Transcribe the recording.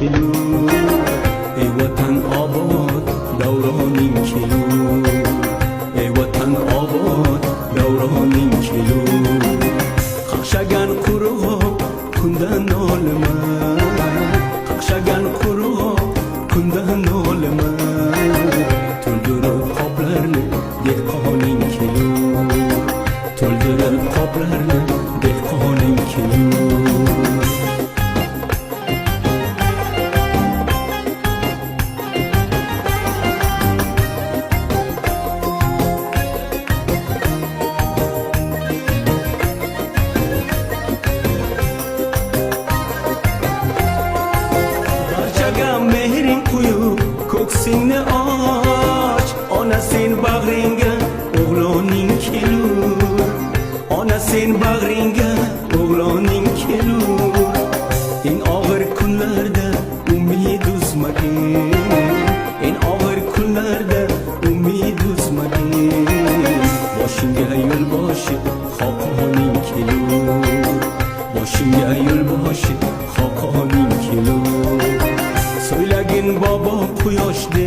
ای وطن آباد دورانیم کیلو، ای وطن آباد دورانیم کیلو. ققشگن قروها کندن نال من، ققشگن قروها kunddan olma to'ldirib qoplarni dehqoning kelur, to'ldirib qoplarni dehqoning kelur. Mehring quyib ko'ksingni och, ona sen bag'ringga o'g'loning kelur, ona sen bag'ringga o'g'loning kelur. Eng og'ir kunlarda umid uzmagin, eng og'ir kunlarda umid uzmagin. Boshingga yo'lboshi xoqoning kelur, boshingga yo'lboshi xoqoning kelur. Söylagin baba quyoshde